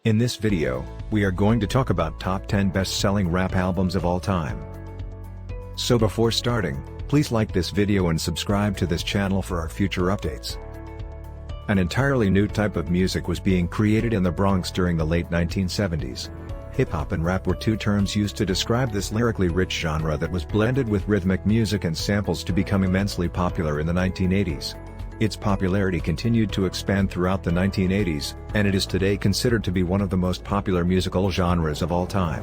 In this video, we are going to talk about top 10 best-selling rap albums of all time. So before starting, please like this video and subscribe to this channel for our future updates. An entirely new type of music was being created in the Bronx during the late 1970s. Hip-hop and rap were two terms used to describe this lyrically rich genre that was blended with rhythmic music and samples to become immensely popular in the 1980s. Its popularity continued to expand throughout the 1980s, and it is today considered to be one of the most popular musical genres of all time.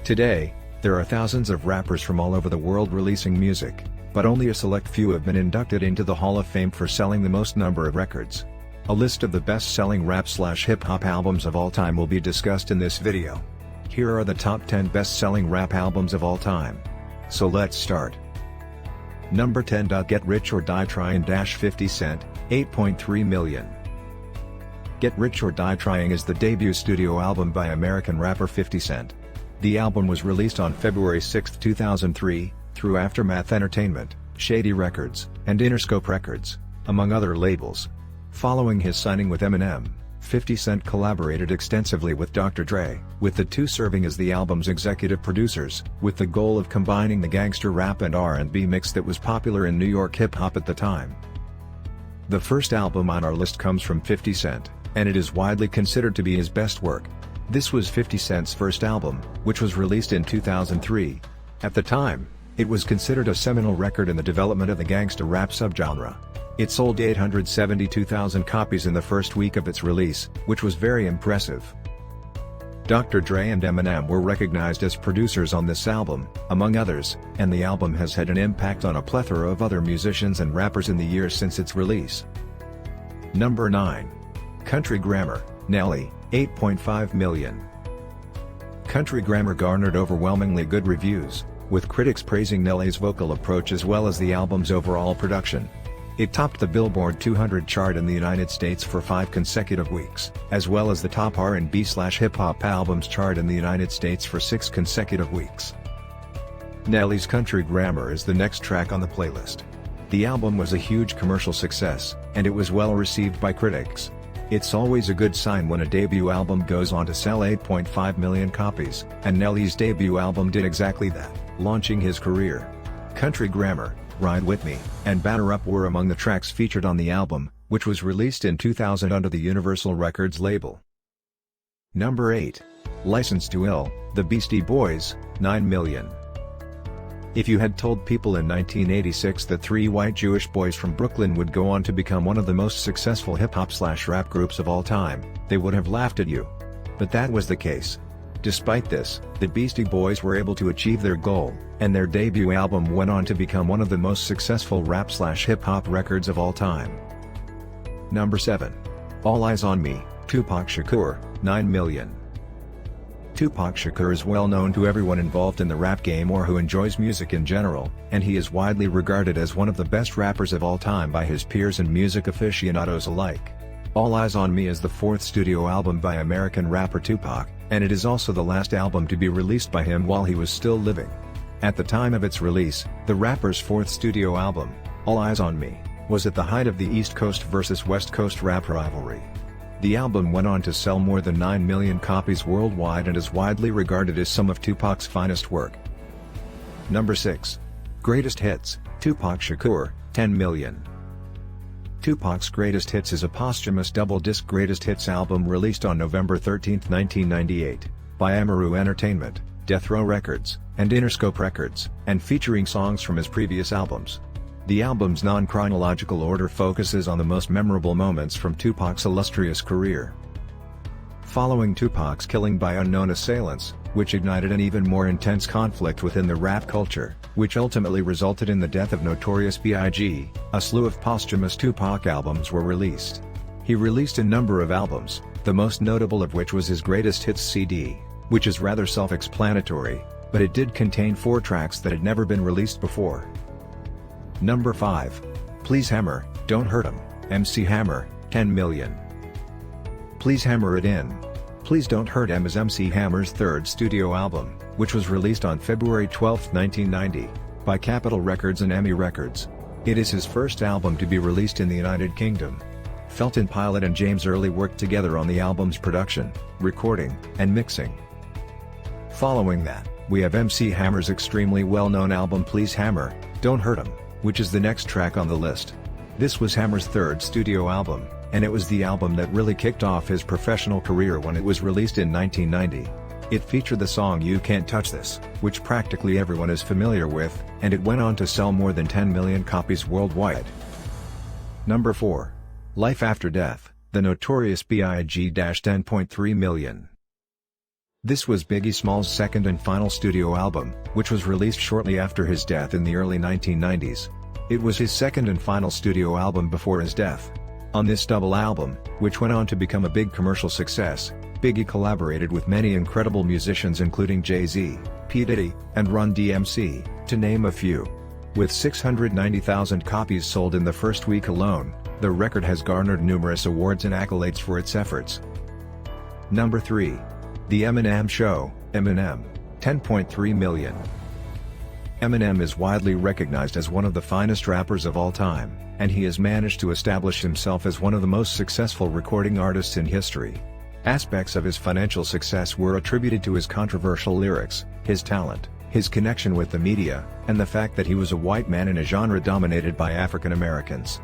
Today, there are thousands of rappers from all over the world releasing music, but only a select few have been inducted into the Hall of Fame for selling the most number of records. A list of the best-selling rap/hip-hop albums of all time will be discussed in this video. Here are the top 10 best-selling rap albums of all time. So let's start. Number 10. Get Rich or Die Trying. 50 Cent, 8.3 million. Get Rich or Die Trying is the debut studio album by American rapper 50 Cent. The album was released on February 6, 2003, through Aftermath Entertainment, Shady Records, and Interscope Records, among other labels. Following his signing with Eminem, 50 Cent collaborated extensively with Dr. Dre, with the two serving as the album's executive producers, with the goal of combining the gangster rap and R&B mix that was popular in New York hip-hop at the time. The first album on our list comes from 50 Cent, and it is widely considered to be his best work. This was 50 Cent's first album, which was released in 2003. At the time, it was considered a seminal record in the development of the gangsta rap subgenre. It sold 872,000 copies in the first week of its release, which was very impressive. Dr. Dre and Eminem were recognized as producers on this album, among others, and the album has had an impact on a plethora of other musicians and rappers in the years since its release. Number 9. Country Grammar, Nelly, 8.5 million. Country Grammar garnered overwhelmingly good reviews, with critics praising Nelly's vocal approach as well as the album's overall production. It topped the Billboard 200 chart in the United States for 5 consecutive weeks, as well as the top R&B/hip-hop albums chart in the United States for 6 consecutive weeks. Nelly's Country Grammar is the next track on the playlist. The album was a huge commercial success, and it was well received by critics. It's always a good sign when a debut album goes on to sell 8.5 million copies, and Nelly's debut album did exactly that, launching his career. Country Grammar, Ride With Me, and Batter Up were among the tracks featured on the album, which was released in 2000 under the Universal Records label. Number 8. License to Ill, The Beastie Boys, 9 million. If you had told people in 1986 that 3 white Jewish boys from Brooklyn would go on to become one of the most successful hip-hop/rap groups of all time, they would have laughed at you. But that was the case. Despite this, the Beastie Boys were able to achieve their goal, and their debut album went on to become one of the most successful rap/hip-hop records of all time. Number 7. All Eyes on Me, Tupac Shakur, 9 million. Tupac Shakur is well known to everyone involved in the rap game or who enjoys music in general, and he is widely regarded as one of the best rappers of all time by his peers and music aficionados alike. All Eyes on Me is the 4th studio album by American rapper Tupac, and it is also the last album to be released by him while he was still living. At the time of its release, the rapper's 4th studio album, All Eyes on Me, was at the height of the East Coast versus West Coast rap rivalry. The album went on to sell more than 9 million copies worldwide and is widely regarded as some of Tupac's finest work. Number 6. Greatest Hits, Tupac Shakur, 10 million. Tupac's Greatest Hits is a posthumous double-disc greatest hits album released on November 13, 1998, by Amaru Entertainment, Death Row Records, and Interscope Records, and featuring songs from his previous albums. The album's non-chronological order focuses on the most memorable moments from Tupac's illustrious career. Following Tupac's killing by unknown assailants, which ignited an even more intense conflict within the rap culture, which ultimately resulted in the death of Notorious B.I.G., a slew of posthumous Tupac albums were released. He released a number of albums, the most notable of which was his Greatest Hits CD, which is rather self-explanatory, but it did contain 4 tracks that had never been released before. Number 5. Please Hammer, Don't Hurt 'Em, MC Hammer, 10 million. Please Hammer It In, Please Don't Hurt 'Em is MC Hammer's 3rd studio album, which was released on February 12, 1990, by Capitol Records and EMI Records. It is his first album to be released in the United Kingdom. Felton Pilot and James Early worked together on the album's production, recording, and mixing. Following that, we have MC Hammer's extremely well-known album Please Hammer, Don't Hurt 'Em, which is the next track on the list. This was Hammer's third studio album, and it was the album that really kicked off his professional career when it was released in 1990. It featured the song You Can't Touch This, which practically everyone is familiar with, and it went on to sell more than 10 million copies worldwide. Number 4. Life After Death, The Notorious B.I.G. 10.3 million. This was Biggie Smalls' second and final studio album, which was released shortly after his death in the early 1990s. It was his second and final studio album before his death. On this double album, which went on to become a big commercial success, Biggie collaborated with many incredible musicians including Jay-Z, P. Diddy, and Run DMC, to name a few. With 690,000 copies sold in the first week alone, the record has garnered numerous awards and accolades for its efforts. Number 3. The Eminem Show, Eminem, 10.3 million. Eminem is widely recognized as one of the finest rappers of all time, and he has managed to establish himself as one of the most successful recording artists in history. Aspects of his financial success were attributed to his controversial lyrics, his talent, his connection with the media, and the fact that he was a white man in a genre dominated by African Americans.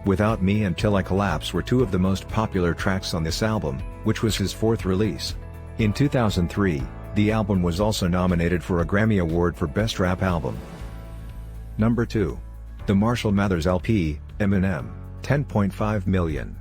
Without Me and Till I Collapse were two of the most popular tracks on this album, which was his fourth release. In 2003, the album was also nominated for a Grammy Award for Best Rap Album. Number 2. The Marshall Mathers LP, Eminem, 10.5 million.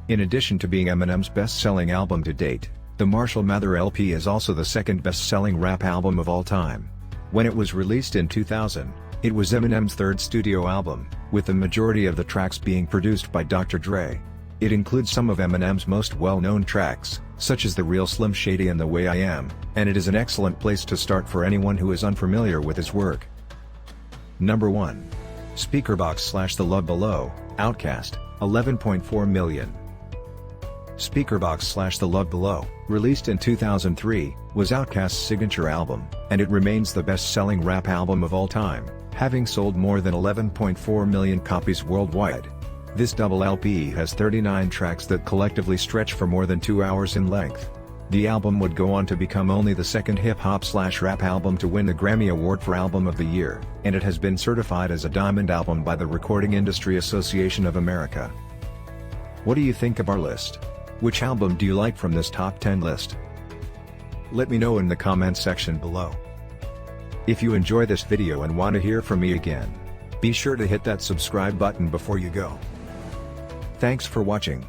In addition to being Eminem's best-selling album to date, the Marshall Mathers LP is also the second best-selling rap album of all time. When it was released in 2000, it was Eminem's third studio album, with the majority of the tracks being produced by Dr. Dre. It includes some of Eminem's most well-known tracks, such as The Real Slim Shady and The Way I Am, and it is an excellent place to start for anyone who is unfamiliar with his work. Number 1. Speakerboxx / The Love Below, Outkast, 11.4 million. Speakerboxx / The Love Below, released in 2003, was Outkast's signature album, and it remains the best-selling rap album of all time, having sold more than 11.4 million copies worldwide. This double LP has 39 tracks that collectively stretch for more than 2 hours in length. The album would go on to become only the second hip-hop / rap album to win the Grammy Award for Album of the Year, and it has been certified as a Diamond Album by the Recording Industry Association of America. What do you think of our list? Which album do you like from this top 10 list? Let me know in the comments section below. If you enjoy this video and want to hear from me again, be sure to hit that subscribe button before you go. Thanks for watching.